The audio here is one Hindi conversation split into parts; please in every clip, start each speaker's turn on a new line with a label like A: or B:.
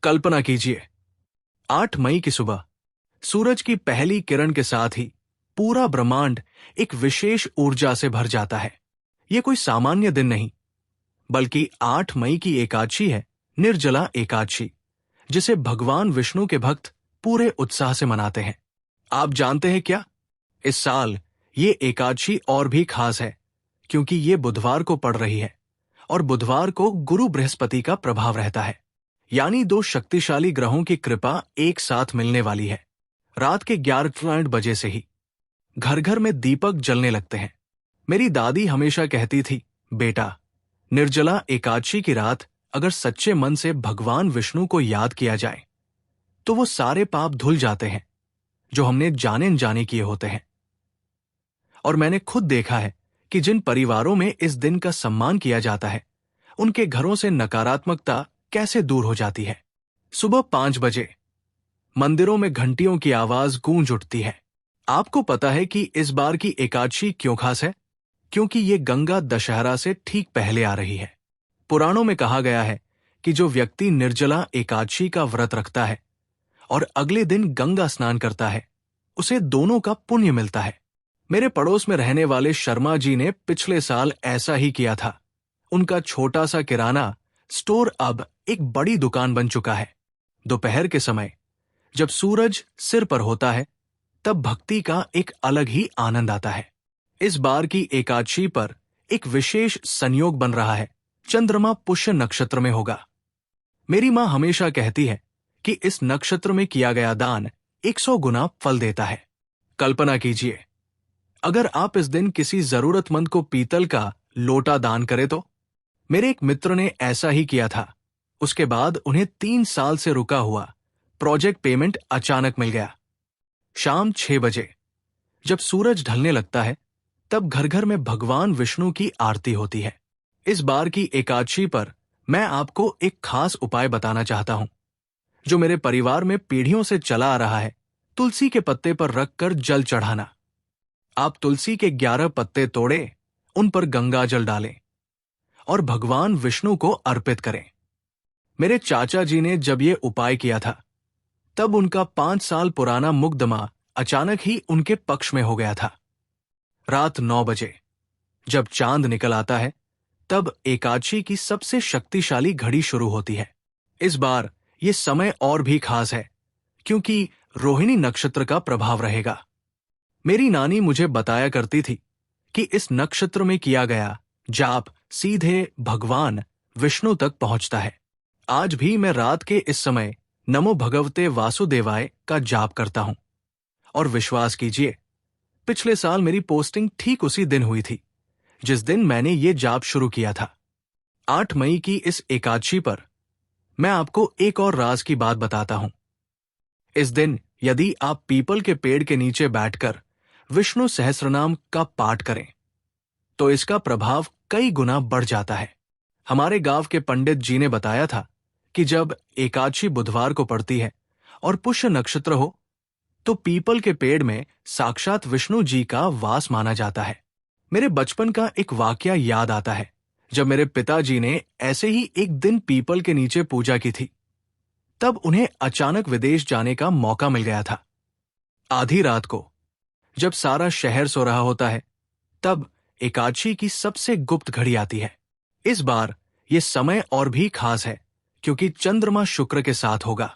A: कल्पना कीजिए, 8 मई की सुबह सूरज की पहली किरण के साथ ही पूरा ब्रह्मांड एक विशेष ऊर्जा से भर जाता है। यह कोई सामान्य दिन नहीं, बल्कि 8 मई की एकादशी है, निर्जला एकादशी, जिसे भगवान विष्णु के भक्त पूरे उत्साह से मनाते हैं। आप जानते हैं क्या? इस साल ये एकादशी और भी खास है क्योंकि ये बुधवार को पड़ रही है और बुधवार को गुरु बृहस्पति का प्रभाव रहता है, यानी दो शक्तिशाली ग्रहों की कृपा एक साथ मिलने वाली है। रात के 11:30 बजे से ही घर घर में दीपक जलने लगते हैं। मेरी दादी हमेशा कहती थी, बेटा, निर्जला एकादशी की रात अगर सच्चे मन से भगवान विष्णु को याद किया जाए तो वो सारे पाप धुल जाते हैं जो हमने जाने अनजाने किए होते हैं। और मैंने खुद देखा है कि जिन परिवारों में इस दिन का सम्मान किया जाता है, उनके घरों से नकारात्मकता कैसे दूर हो जाती है। सुबह 5 बजे मंदिरों में घंटियों की आवाज गूंज उठती है। आपको पता है कि इस बार की एकादशी क्यों खास है? क्योंकि ये गंगा दशहरा से ठीक पहले आ रही है। पुराणों में कहा गया है कि जो व्यक्ति निर्जला एकादशी का व्रत रखता है और अगले दिन गंगा स्नान करता है, उसे दोनों का पुण्य मिलता है। मेरे पड़ोस में रहने वाले शर्मा जी ने पिछले साल ऐसा ही किया था। उनका छोटा सा किराना स्टोर अब एक बड़ी दुकान बन चुका है। दोपहर के समय जब सूरज सिर पर होता है, तब भक्ति का एक अलग ही आनंद आता है। इस बार की एकादशी पर एक विशेष संयोग बन रहा है। चंद्रमा पुष्य नक्षत्र में होगा। मेरी मां हमेशा कहती है कि इस नक्षत्र में किया गया दान 100 गुना फल देता है। कल्पना कीजिए, अगर आप इस दिन किसी जरूरतमंद को पीतल का लोटा दान करें तो। मेरे एक मित्र ने ऐसा ही किया था। उसके बाद उन्हें 3 साल से रुका हुआ प्रोजेक्ट पेमेंट अचानक मिल गया। शाम 6 बजे जब सूरज ढलने लगता है, तब घर घर में भगवान विष्णु की आरती होती है। इस बार की एकादशी पर मैं आपको एक खास उपाय बताना चाहता हूं, जो मेरे परिवार में पीढ़ियों से चला आ रहा है। तुलसी के पत्ते पर रखकर जल चढ़ाना। आप तुलसी के 11 पत्ते तोड़े, उन पर गंगा जल डालें और भगवान विष्णु को अर्पित करें। मेरे चाचा जी ने जब ये उपाय किया था, तब उनका 5 साल पुराना मुकदमा अचानक ही उनके पक्ष में हो गया था। रात 9 बजे जब चांद निकल आता है, तब एकादशी की सबसे शक्तिशाली घड़ी शुरू होती है। इस बार ये समय और भी खास है क्योंकि रोहिणी नक्षत्र का प्रभाव रहेगा। मेरी नानी मुझे बताया करती थी कि इस नक्षत्र में किया गया जाप सीधे भगवान विष्णु तक पहुंचता है। आज भी मैं रात के इस समय नमो भगवते वासुदेवाय का जाप करता हूं। और विश्वास कीजिए, पिछले साल मेरी पोस्टिंग ठीक उसी दिन हुई थी जिस दिन मैंने ये जाप शुरू किया था। 8 मई की इस एकादशी पर मैं आपको एक और राज की बात बताता हूं। इस दिन यदि आप पीपल के पेड़ के नीचे बैठकर विष्णु सहस्रनाम का पाठ करें, तो इसका प्रभाव कई गुना बढ़ जाता है। हमारे गांव के पंडित जी ने बताया था कि जब एकादशी बुधवार को पड़ती है और पुष्य नक्षत्र हो, तो पीपल के पेड़ में साक्षात विष्णु जी का वास माना जाता है। मेरे बचपन का एक वाकया याद आता है, जब मेरे पिताजी ने ऐसे ही एक दिन पीपल के नीचे पूजा की थी। तब उन्हें अचानक विदेश जाने का मौका मिल गया था। आधी रात को जब सारा शहर सो रहा होता है, तब एकादशी की सबसे गुप्त घड़ी आती है। इस बार यह समय और भी खास है क्योंकि चंद्रमा शुक्र के साथ होगा।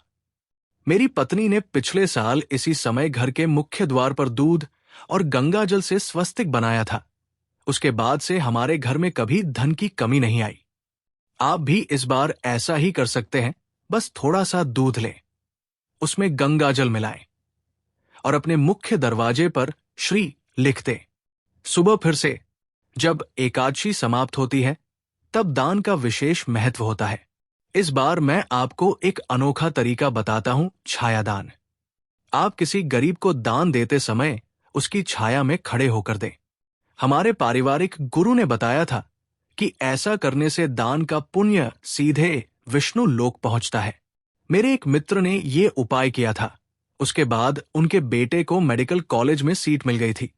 A: मेरी पत्नी ने पिछले साल इसी समय घर के मुख्य द्वार पर दूध और गंगा जल से स्वस्तिक बनाया था। उसके बाद से हमारे घर में कभी धन की कमी नहीं आई। आप भी इस बार ऐसा ही कर सकते हैं। बस थोड़ा सा दूध लें, उसमें गंगा जल मिलाएं और अपने मुख्य दरवाजे पर श्री लिख दें। सुबह फिर से जब एकादशी समाप्त होती है, तब दान का विशेष महत्व होता है। इस बार मैं आपको एक अनोखा तरीका बताता हूं, छायादान। आप किसी गरीब को दान देते समय उसकी छाया में खड़े होकर दें। हमारे पारिवारिक गुरु ने बताया था कि ऐसा करने से दान का पुण्य सीधे विष्णु लोक पहुंचता है। मेरे एक मित्र ने ये उपाय किया था। उसके बाद उनके बेटे को मेडिकल कॉलेज में सीट मिल गई थी,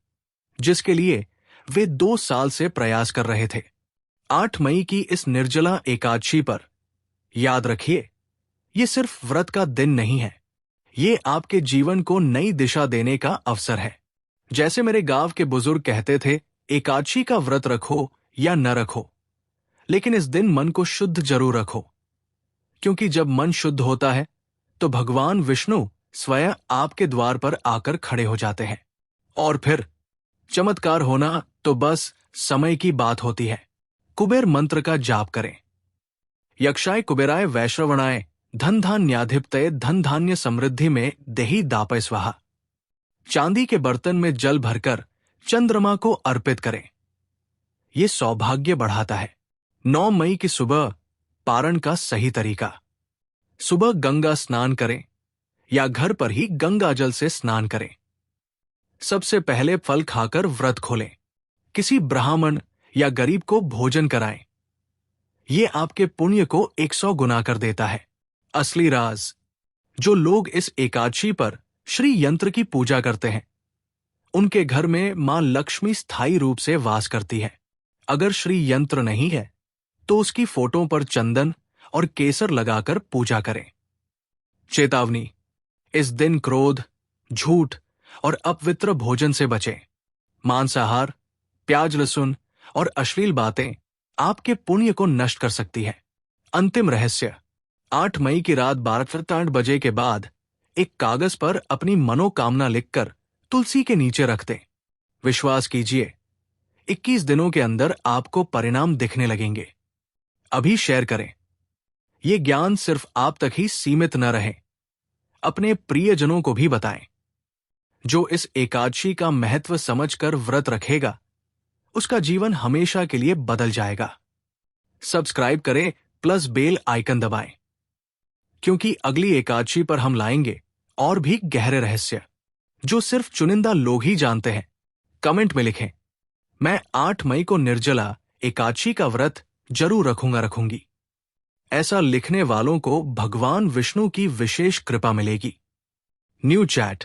A: जिसके लिए वे 2 साल से प्रयास कर रहे थे। 8 मई की इस निर्जला एकादशी पर याद रखिए, ये सिर्फ व्रत का दिन नहीं है, ये आपके जीवन को नई दिशा देने का अवसर है। जैसे मेरे गांव के बुजुर्ग कहते थे, एकादशी का व्रत रखो या न रखो, लेकिन इस दिन मन को शुद्ध जरूर रखो, क्योंकि जब मन शुद्ध होता है तो भगवान विष्णु स्वयं आपके द्वार पर आकर खड़े हो जाते हैं। और फिर चमत्कार होना तो बस समय की बात होती है। कुबेर मंत्र का जाप करें। यक्षाय कुबेराय वैश्रवणाय धन धान्याधिपतये धन धान्य समृद्धि में देहि दापय स्वाहा। चांदी के बर्तन में जल भरकर चंद्रमा को अर्पित करें। ये सौभाग्य बढ़ाता है। 9 मई की सुबह पारण का सही तरीका। सुबह गंगा स्नान करें या घर पर ही गंगा जल से स्नान करें। सबसे पहले फल खाकर व्रत खोलें। किसी ब्राह्मण या गरीब को भोजन कराएं। ये आपके पुण्य को 100 गुना कर देता है। असली राज, जो लोग इस एकादशी पर श्री यंत्र की पूजा करते हैं, उनके घर में मां लक्ष्मी स्थायी रूप से वास करती है। अगर श्री यंत्र नहीं है तो उसकी फोटो पर चंदन और केसर लगाकर पूजा करें। चेतावनी, इस दिन क्रोध, झूठ और अपवित्र भोजन से बचें। मांसाहार, प्याज लहसुन और अश्लील बातें आपके पुण्य को नष्ट कर सकती है। अंतिम रहस्य, 8 मई की रात 12:58 बजे के बाद एक कागज पर अपनी मनोकामना लिखकर तुलसी के नीचे रख दें। विश्वास कीजिए, 21 दिनों के अंदर आपको परिणाम दिखने लगेंगे। अभी शेयर करें। ये ज्ञान सिर्फ आप तक ही सीमित न रहे, अपने प्रियजनों को भी बताएं। जो इस एकादशी का महत्व समझकर व्रत रखेगा, उसका जीवन हमेशा के लिए बदल जाएगा। सब्सक्राइब करें प्लस बेल आइकन दबाएं, क्योंकि अगली एकादशी पर हम लाएंगे और भी गहरे रहस्य जो सिर्फ चुनिंदा लोग ही जानते हैं। कमेंट में लिखें, मैं 8 मई को निर्जला एकादशी का व्रत जरूर रखूंगी। ऐसा लिखने वालों को भगवान विष्णु की विशेष कृपा मिलेगी। New chat.